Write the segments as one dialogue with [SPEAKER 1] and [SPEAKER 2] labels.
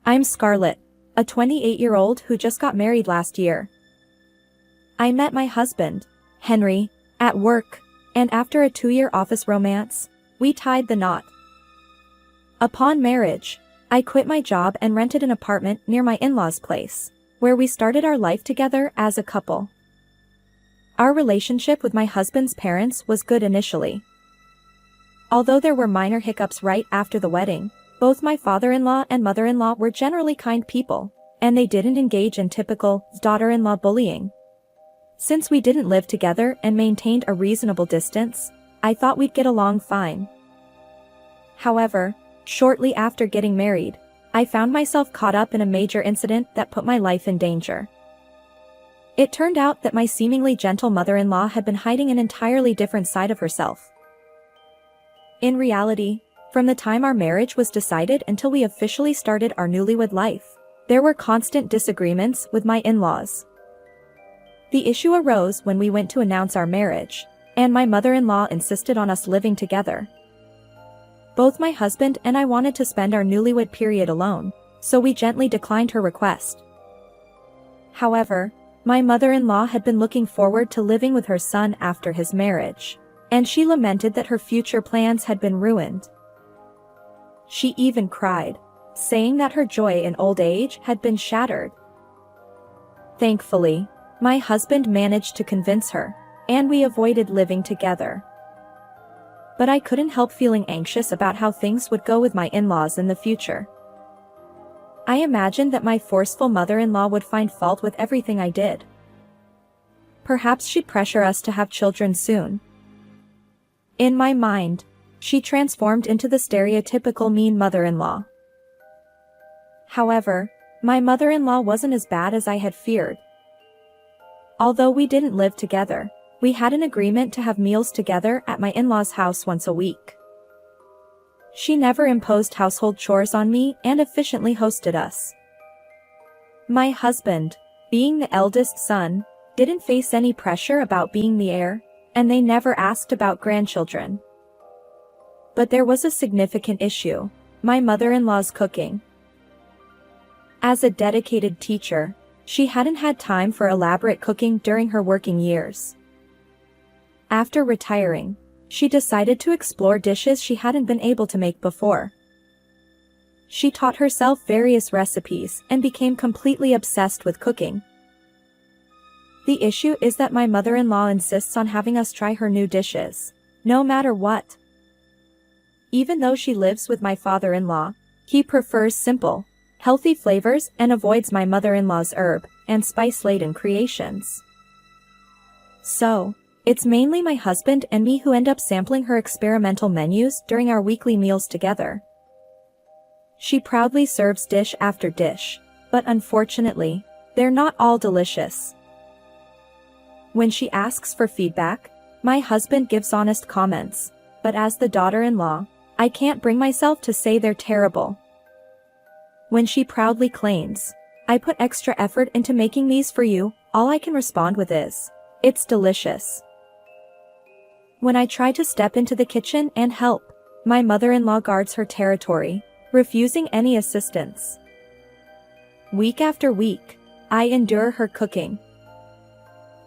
[SPEAKER 1] I'm Scarlett, a 28-year-old who just got married last year. I met my husband, Henry, at work, and after a 2-year office romance, we tied the knot. Upon marriage, I quit my job and rented an apartment near my in-laws' place, where we started our life together as a couple. Our relationship with my husband's parents was good initially. Although there were minor hiccups right after the wedding, both my father-in-law and mother-in-law were generally kind people, and they didn't engage in typical daughter-in-law bullying. Since we didn't live together and maintained a reasonable distance, I thought we'd get along fine. However, shortly after getting married, I found myself caught up in a major incident that put my life in danger. It turned out that my seemingly gentle mother-in-law had been hiding an entirely different side of herself. In reality, from the time our marriage was decided until we officially started our newlywed life, there were constant disagreements with my in-laws. The issue arose when we went to announce our marriage, and my mother-in-law insisted on us living together. Both my husband and I wanted to spend our newlywed period alone, so we gently declined her request. However, my mother-in-law had been looking forward to living with her son after his marriage, and she lamented that her future plans had been ruined. She even cried, saying that her joy in old age had been shattered. Thankfully, my husband managed to convince her, and we avoided living together. But I couldn't help feeling anxious about how things would go with my in-laws in the future. I imagined that my forceful mother-in-law would find fault with everything I did. Perhaps she'd pressure us to have children soon. In my mind, she transformed into the stereotypical mean mother-in-law. However, my mother-in-law wasn't as bad as I had feared. Although we didn't live together, we had an agreement to have meals together at my in-laws' house once a week. She never imposed household chores on me and efficiently hosted us. My husband, being the eldest son, didn't face any pressure about being the heir, and they never asked about grandchildren. But there was a significant issue: my mother-in-law's cooking. As a dedicated teacher, she hadn't had time for elaborate cooking during her working years. After retiring, she decided to explore dishes she hadn't been able to make before. She taught herself various recipes and became completely obsessed with cooking. The issue is that my mother-in-law insists on having us try her new dishes, no matter what. Even though she lives with my father-in-law, he prefers simple, healthy flavors and avoids my mother-in-law's herb and spice-laden creations. So, it's mainly my husband and me who end up sampling her experimental menus during our weekly meals together. She proudly serves dish after dish, but unfortunately, they're not all delicious. When she asks for feedback, my husband gives honest comments, but as the daughter-in-law, I can't bring myself to say they're terrible. When she proudly claims, "I put extra effort into making these for you," all I can respond with is, "It's delicious." When I try to step into the kitchen and help, my mother-in-law guards her territory, refusing any assistance. Week after week, I endure her cooking.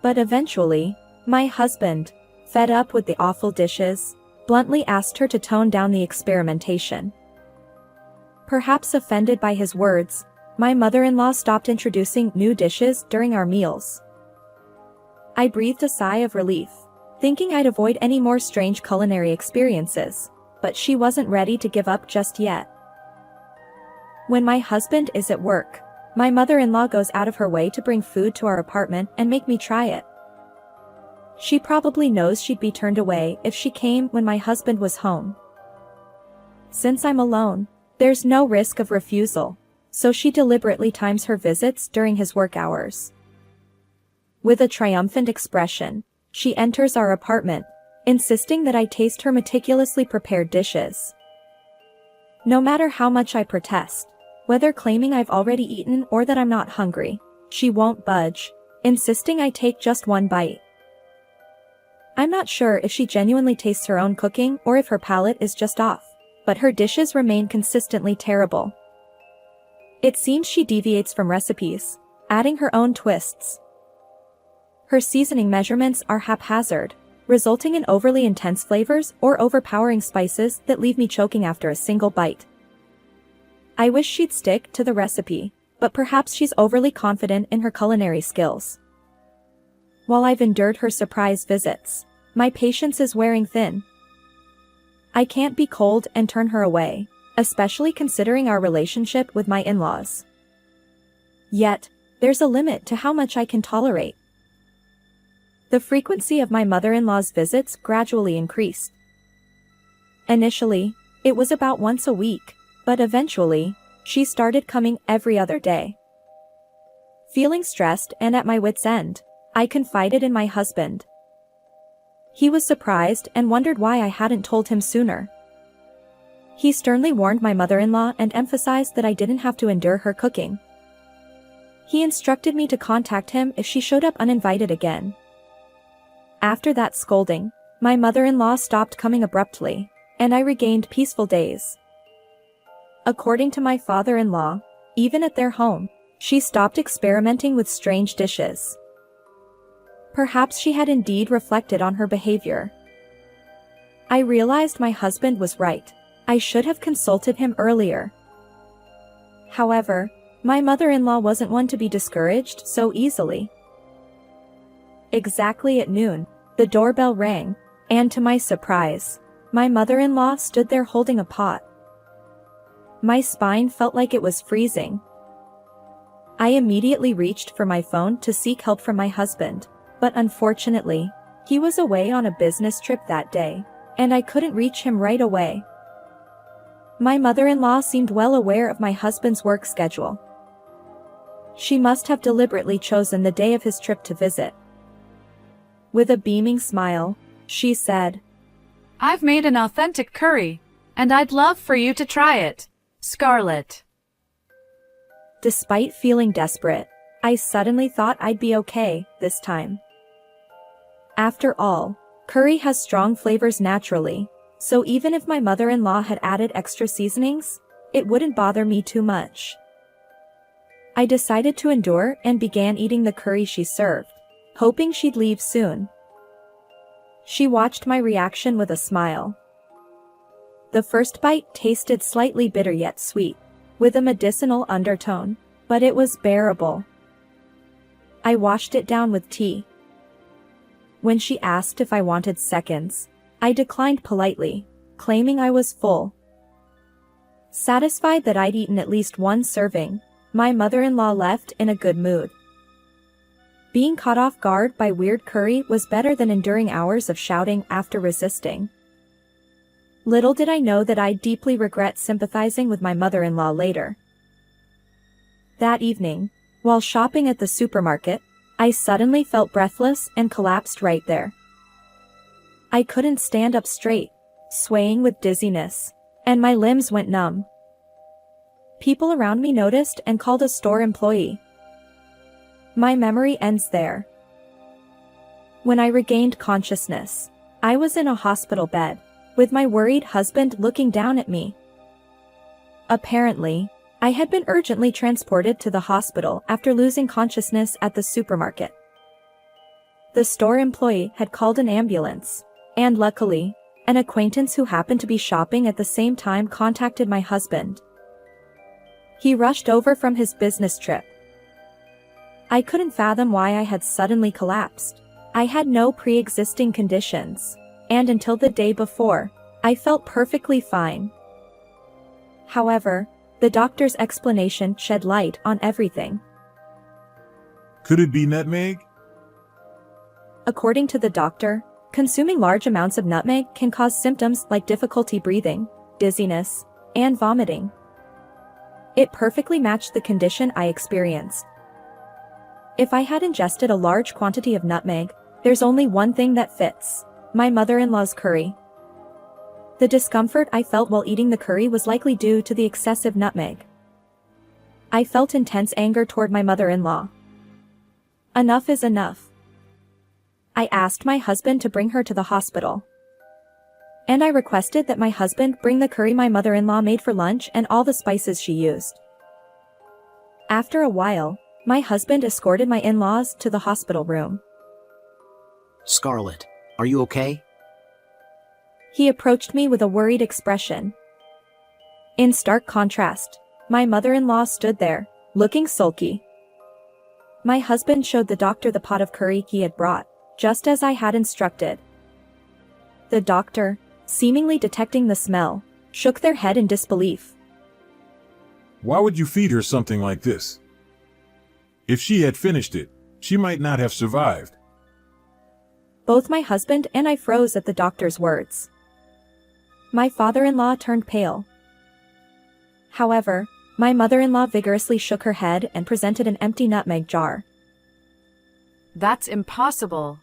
[SPEAKER 1] But eventually, my husband, fed up with the awful dishes, bluntly asked her to tone down the experimentation. Perhaps offended by his words, my mother-in-law stopped introducing new dishes during our meals. I breathed a sigh of relief, thinking I'd avoid any more strange culinary experiences, but she wasn't ready to give up just yet. When my husband is at work, my mother-in-law goes out of her way to bring food to our apartment and make me try it. She probably knows she'd be turned away if she came when my husband was home. Since I'm alone, there's no risk of refusal, so she deliberately times her visits during his work hours. With a triumphant expression, she enters our apartment, insisting that I taste her meticulously prepared dishes. No matter how much I protest, whether claiming I've already eaten or that I'm not hungry, she won't budge, insisting I take just one bite. I'm not sure if she genuinely tastes her own cooking or if her palate is just off, but her dishes remain consistently terrible. It seems she deviates from recipes, adding her own twists. Her seasoning measurements are haphazard, resulting in overly intense flavors or overpowering spices that leave me choking after a single bite. I wish she'd stick to the recipe, but perhaps she's overly confident in her culinary skills. While I've endured her surprise visits, my patience is wearing thin. I can't be cold and turn her away, especially considering our relationship with my in-laws. Yet, there's a limit to how much I can tolerate. The frequency of my mother-in-law's visits gradually increased. Initially, it was about once a week, but eventually, she started coming every other day. Feeling stressed and at my wit's end, I confided in my husband. He was surprised and wondered why I hadn't told him sooner. He sternly warned my mother-in-law and emphasized that I didn't have to endure her cooking. He instructed me to contact him if she showed up uninvited again. After that scolding, my mother-in-law stopped coming abruptly, and I regained peaceful days. According to my father-in-law, even at their home, she stopped experimenting with strange dishes. Perhaps she had indeed reflected on her behavior. I realized my husband was right. I should have consulted him earlier. However, my mother-in-law wasn't one to be discouraged so easily. Exactly at noon, the doorbell rang, and to my surprise, my mother-in-law stood there holding a pot. My spine felt like it was freezing. I immediately reached for my phone to seek help from my husband, but unfortunately, he was away on a business trip that day, and I couldn't reach him right away. My mother-in-law seemed well aware of my husband's work schedule. She must have deliberately chosen the day of his trip to visit. With a beaming smile, she said,
[SPEAKER 2] "I've made an authentic curry, and I'd love for you to try it, Scarlett."
[SPEAKER 1] Despite feeling desperate, I suddenly thought I'd be okay this time. After all, curry has strong flavors naturally, so even if my mother-in-law had added extra seasonings, it wouldn't bother me too much. I decided to endure and began eating the curry she served, hoping she'd leave soon. She watched my reaction with a smile. The first bite tasted slightly bitter yet sweet, with a medicinal undertone, but it was bearable. I washed it down with tea. When she asked if I wanted seconds, I declined politely, claiming I was full. Satisfied that I'd eaten at least one serving, my mother-in-law left in a good mood. Being caught off guard by weird curry was better than enduring hours of shouting after resisting. Little did I know that I'd deeply regret sympathizing with my mother-in-law later. That evening, while shopping at the supermarket, I suddenly felt breathless and collapsed right there. I couldn't stand up straight, swaying with dizziness, and my limbs went numb. People around me noticed and called a store employee. My memory ends there. When I regained consciousness, I was in a hospital bed, with my worried husband looking down at me. Apparently, I had been urgently transported to the hospital after losing consciousness at the supermarket. The store employee had called an ambulance, and luckily, an acquaintance who happened to be shopping at the same time contacted my husband. He rushed over from his business trip. I couldn't fathom why I had suddenly collapsed. I had no pre-existing conditions, and until the day before, I felt perfectly fine. However, the doctor's explanation shed light on everything.
[SPEAKER 3] Could it be nutmeg?
[SPEAKER 1] According to the doctor, consuming large amounts of nutmeg can cause symptoms like difficulty breathing, dizziness, and vomiting. It perfectly matched the condition I experienced. If I had ingested a large quantity of nutmeg, there's only one thing that fits: my mother-in-law's curry. The discomfort I felt while eating the curry was likely due to the excessive nutmeg. I felt intense anger toward my mother-in-law. Enough is enough. I asked my husband to bring her to the hospital. And I requested that my husband bring the curry my mother-in-law made for lunch and all the spices she used. After a while, my husband escorted my in-laws to the hospital room.
[SPEAKER 4] Scarlett, are you okay?
[SPEAKER 1] He approached me with a worried expression. In stark contrast, my mother-in-law stood there, looking sulky. My husband showed the doctor the pot of curry he had brought, just as I had instructed. The doctor, seemingly detecting the smell, shook their head in disbelief.
[SPEAKER 3] Why would you feed her something like this? If she had finished it, she might not have survived.
[SPEAKER 1] Both my husband and I froze at the doctor's words. My father-in-law turned pale. However, my mother-in-law vigorously shook her head and presented an empty nutmeg jar.
[SPEAKER 2] That's impossible.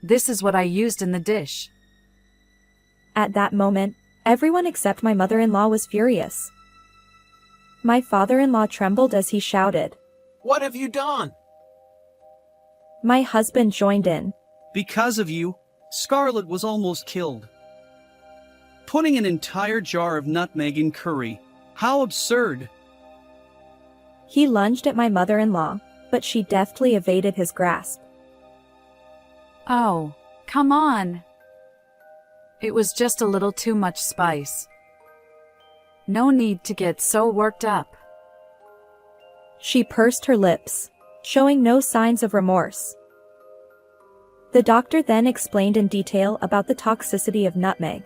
[SPEAKER 2] This is what I used in the dish.
[SPEAKER 1] At that moment, everyone except my mother-in-law was furious. My father-in-law trembled as he shouted.
[SPEAKER 4] What have you done?
[SPEAKER 1] My husband joined in.
[SPEAKER 5] Because of you, Scarlett was almost killed. Putting an entire jar of nutmeg in curry. How absurd!
[SPEAKER 1] He lunged at my mother-in-law, but she deftly evaded his grasp.
[SPEAKER 2] Oh, come on. It was just a little too much spice. No need to get so worked up.
[SPEAKER 1] She pursed her lips, showing no signs of remorse. The doctor then explained in detail about the toxicity of nutmeg.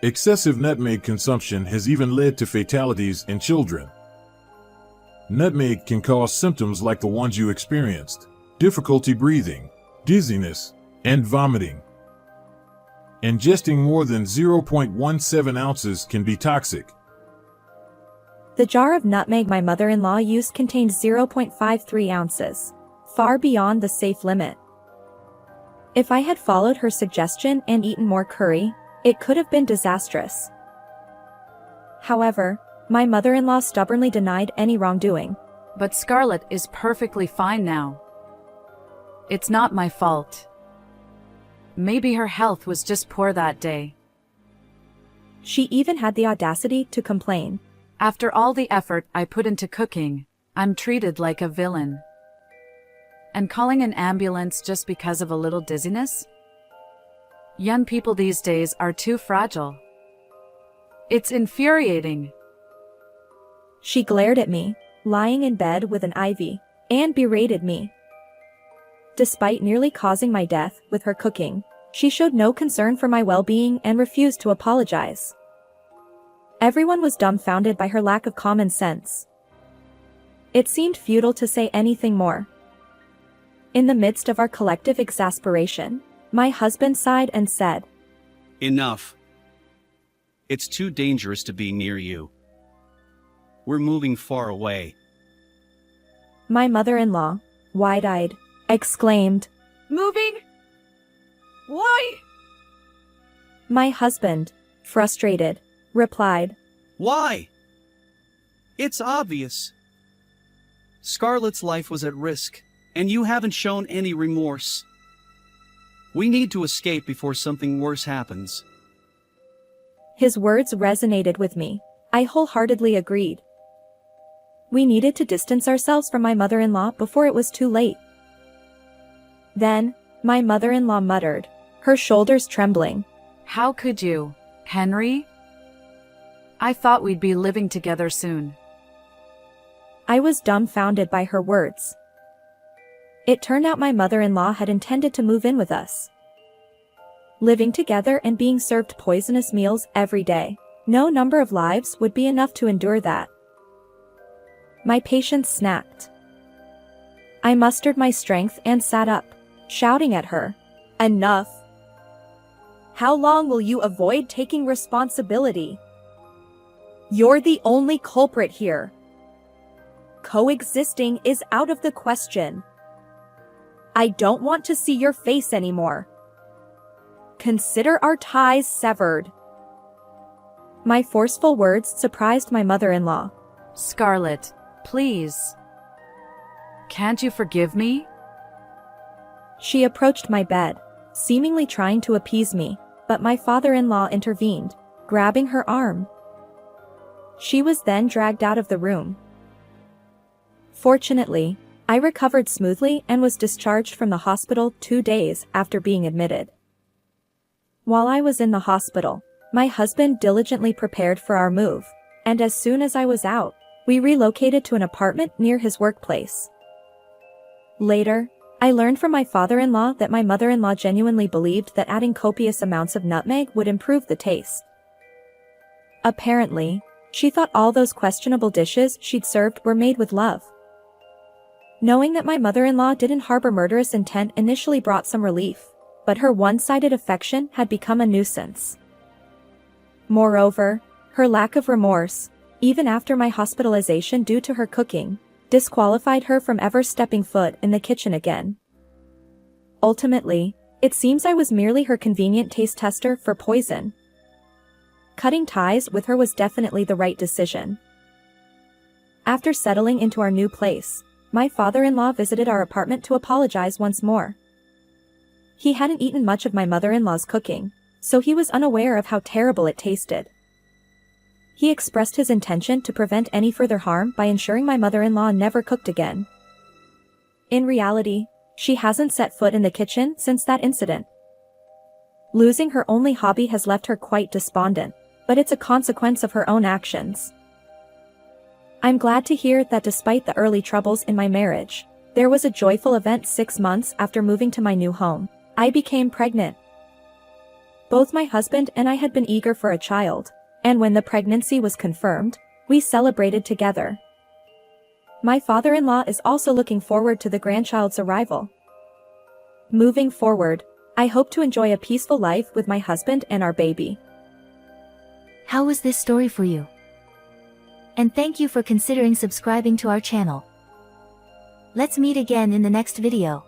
[SPEAKER 3] Excessive nutmeg consumption has even led to fatalities in children. Nutmeg can cause symptoms like the ones you experienced: difficulty breathing, dizziness, and vomiting. Ingesting more than 0.17 ounces can be toxic.
[SPEAKER 1] The jar of nutmeg my mother-in-law used contained 0.53 ounces, far beyond the safe limit. If I had followed her suggestion and eaten more curry, it could have been disastrous. However, my mother-in-law stubbornly denied any wrongdoing.
[SPEAKER 2] But Scarlett is perfectly fine now. It's not my fault. Maybe her health was just poor that day.
[SPEAKER 1] She even had the audacity to complain.
[SPEAKER 2] After all the effort I put into cooking, I'm treated like a villain. And calling an ambulance just because of a little dizziness? Young people these days are too fragile. It's infuriating.
[SPEAKER 1] She glared at me, lying in bed with an IV, and berated me. Despite nearly causing my death with her cooking, she showed no concern for my well-being and refused to apologize. Everyone was dumbfounded by her lack of common sense. It seemed futile to say anything more. In the midst of our collective exasperation, my husband sighed and said,
[SPEAKER 5] Enough. It's too dangerous to be near you. We're moving far away.
[SPEAKER 1] My mother-in-law, wide-eyed, exclaimed,
[SPEAKER 2] Moving? Why?
[SPEAKER 1] My husband, frustrated, replied,
[SPEAKER 5] Why? It's obvious. Scarlett's life was at risk, and you haven't shown any remorse. We need to escape before something worse happens.
[SPEAKER 1] His words resonated with me. I wholeheartedly agreed. We needed to distance ourselves from my mother-in-law before it was too late. Then, my mother-in-law muttered, her shoulders trembling.
[SPEAKER 2] How could you, Henry? I thought we'd be living together soon.
[SPEAKER 1] I was dumbfounded by her words. It turned out my mother-in-law had intended to move in with us. Living together and being served poisonous meals every day, no number of lives would be enough to endure that. My patience snapped. I mustered my strength and sat up, shouting at her, Enough! How long will you avoid taking responsibility? You're the only culprit here. Coexisting is out of the question. I don't want to see your face anymore. Consider our ties severed. My forceful words surprised my mother-in-law.
[SPEAKER 2] Scarlett, please. Can't you forgive me?
[SPEAKER 1] She approached my bed, seemingly trying to appease me, but my father-in-law intervened, grabbing her arm. She was then dragged out of the room. Fortunately, I recovered smoothly and was discharged from the hospital 2 days after being admitted. While I was in the hospital, my husband diligently prepared for our move, and as soon as I was out, we relocated to an apartment near his workplace. Later, I learned from my father-in-law that my mother-in-law genuinely believed that adding copious amounts of nutmeg would improve the taste. Apparently, she thought all those questionable dishes she'd served were made with love. Knowing that my mother-in-law didn't harbor murderous intent initially brought some relief, but her one-sided affection had become a nuisance. Moreover, her lack of remorse, even after my hospitalization due to her cooking, disqualified her from ever stepping foot in the kitchen again. Ultimately, it seems I was merely her convenient taste tester for poison. Cutting ties with her was definitely the right decision. After settling into our new place, my father-in-law visited our apartment to apologize once more. He hadn't eaten much of my mother-in-law's cooking, so he was unaware of how terrible it tasted. He expressed his intention to prevent any further harm by ensuring my mother-in-law never cooked again. In reality, she hasn't set foot in the kitchen since that incident. Losing her only hobby has left her quite despondent, but it's a consequence of her own actions. I'm glad to hear that despite the early troubles in my marriage, there was a joyful event 6 months after moving to my new home. I became pregnant. Both my husband and I had been eager for a child, and when the pregnancy was confirmed, we celebrated together. My father-in-law is also looking forward to the grandchild's arrival. Moving forward, I hope to enjoy a peaceful life with my husband and our baby.
[SPEAKER 6] How was this story for you? And thank you for considering subscribing to our channel. Let's meet again in the next video.